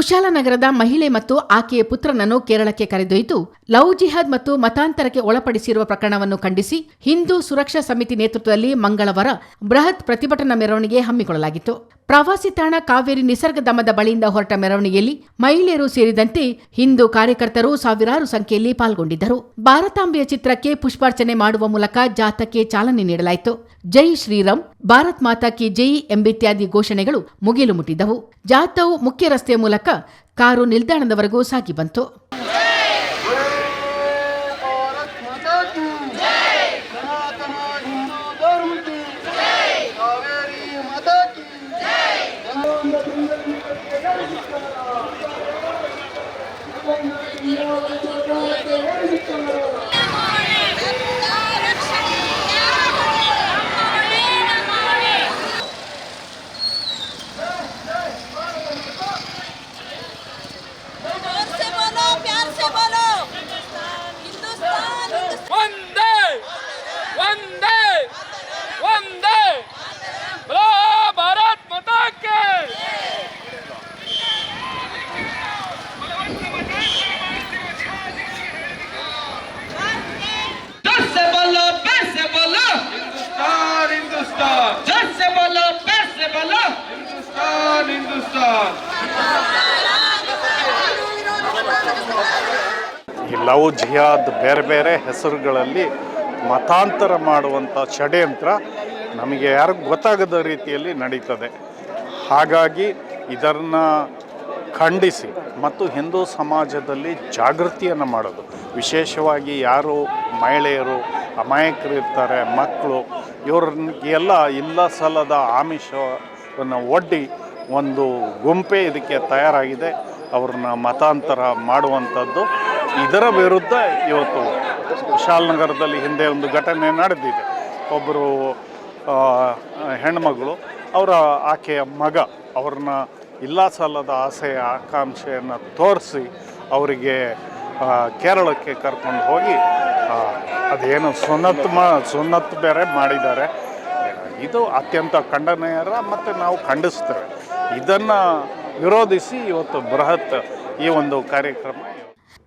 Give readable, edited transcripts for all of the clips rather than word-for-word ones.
ಕುಶಾಲನಗರದ ಮಹಿಳೆ ಮತ್ತು ಆಕೆಯ ಪುತ್ರನನ್ನು ಕೇರಳಕ್ಕೆ ಕರೆದೊಯ್ದು ಲವ್ ಜಿಹಾದ್ ಮತ್ತು ಮತಾಂತರಕ್ಕೆ ಒಳಪಡಿಸಿರುವ ಪ್ರಕರಣವನ್ನು ಖಂಡಿಸಿ ಹಿಂದೂ ಸುರಕ್ಷಾ ಸಮಿತಿ ನೇತೃತ್ವದಲ್ಲಿ ಮಂಗಳವಾರ ಬೃಹತ್ ಪ್ರತಿಭಟನಾ ಮೆರವಣಿಗೆ ಹಮ್ಮಿಕೊಳ್ಳಲಾಗಿತ್ತು. ಪ್ರವಾಸಿ ತಾಣ ಕಾವೇರಿ ನಿಸರ್ಗಧಾಮದ ಬಳಿಯಿಂದ ಹೊರಟ ಮೆರವಣಿಗೆಯಲ್ಲಿ ಮಹಿಳೆಯರು ಸೇರಿದಂತೆ ಹಿಂದೂ ಕಾರ್ಯಕರ್ತರು ಸಾವಿರಾರು ಸಂಖ್ಯೆಯಲ್ಲಿ ಪಾಲ್ಗೊಂಡಿದ್ದರು. ಭಾರತಾಂಬೆಯ ಚಿತ್ರಕ್ಕೆ ಪುಷ್ಪಾರ್ಚನೆ ಮಾಡುವ ಮೂಲಕ ಜಾಥಾಕ್ಕೆ ಚಾಲನೆ ನೀಡಲಾಯಿತು. ಜೈ ಶ್ರೀರಾಮ್, ಭಾರತ್ ಮಾತಾ ಕಿ ಜೈ ಎಂಬಿತ್ಯಾದಿ ಘೋಷಣೆಗಳು ಮುಗಿಲು ಮುಟ್ಟಿದ್ದವು. ಜಾಥಾವು ಮುಖ್ಯ ರಸ್ತೆಯ ಮೂಲಕ ಕಾರು ನಿಲ್ದಾಣದವರೆಗೂ ಸಾಗಿ ಬಂತು. ಈ ಲವ್ ಜಿಹಾದ್ ಬೇರೆ ಬೇರೆ ಹೆಸರುಗಳಲ್ಲಿ ಮತಾಂತರ ಮಾಡುವಂಥ ಷಡ್ಯಂತ್ರ ನಮಗೆ ಯಾರಿಗೂ ಗೊತ್ತಾಗದ ರೀತಿಯಲ್ಲಿ ನಡೀತದೆ. ಹಾಗಾಗಿ ಇದನ್ನು ಖಂಡಿಸಿ ಮತ್ತು ಹಿಂದೂ ಸಮಾಜದಲ್ಲಿ ಜಾಗೃತಿಯನ್ನು ಮಾಡೋದು, ವಿಶೇಷವಾಗಿ ಯಾರು ಮಹಿಳೆಯರು ಅಮಾಯಕರು ಇರ್ತಾರೆ, ಮಕ್ಕಳು, ಇವ್ರಿಗೆಲ್ಲ ಇಲ್ಲ ಸಲ್ಲದ ಆಮಿಷವನ್ನು ಒಡ್ಡಿ ಒಂದು ಗುಂಪೇ ಇದಕ್ಕೆ ತಯಾರಾಗಿದೆ. ಅವ್ರನ್ನ ಮತಾಂತರ ಮಾಡುವಂಥದ್ದು. ಇದರ ವಿರುದ್ಧ ಇವತ್ತು ಕುಶಾಲನಗರದಲ್ಲಿ ಹಿಂದೆ ಒಂದು ಘಟನೆ ನಡೆದಿದೆ. ಒಬ್ಬರು ಹೆಣ್ಮಗಳು, ಆಕೆಯ ಮಗ ಅವ್ರನ್ನ ಇಲ್ಲ ಸಲ್ಲದ ಆಸೆಯ ಆಕಾಂಕ್ಷೆಯನ್ನು ತೋರಿಸಿ ಅವರಿಗೆ ಕೇರಳಕ್ಕೆ ಕರ್ಕೊಂಡು ಹೋಗಿ ಅದೇನು ಸುನ್ನತ್ ಬೇರೆ ಮಾಡಿದ್ದಾರೆ. ಇದು ಅತ್ಯಂತ ಖಂಡನೀಯರ ಮತ್ತು ನಾವು ಖಂಡಿಸ್ತೇವೆ. ಇದನ್ನು ವಿರೋಧಿಸಿ ಇವತ್ತು ಬೃಹತ್ ಈ ಒಂದು ಕಾರ್ಯಕ್ರಮ.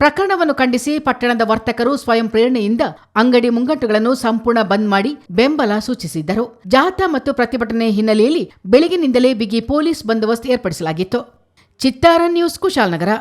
ಪ್ರಕರಣವನ್ನು ಖಂಡಿಸಿ ಪಟ್ಟಣದ ವರ್ತಕರು ಸ್ವಯಂ ಪ್ರೇರಣೆಯಿಂದ ಅಂಗಡಿ ಮುಂಗಟ್ಟುಗಳನ್ನು ಸಂಪೂರ್ಣ ಬಂದ್ ಮಾಡಿ ಬೆಂಬಲ ಸೂಚಿಸಿದ್ದರು. ಜಾಥಾ ಮತ್ತು ಪ್ರತಿಭಟನೆ ಹಿನ್ನೆಲೆಯಲ್ಲಿ ಬೆಳಗಿನಿಂದಲೇ ಬಿಗಿ ಪೊಲೀಸ್ ಬಂದೋಬಸ್ತ್ ಏರ್ಪಡಿಸಲಾಗಿತ್ತು. ಚಿತ್ತಾರ ನ್ಯೂಸ್, ಕುಶಾಲನಗರ.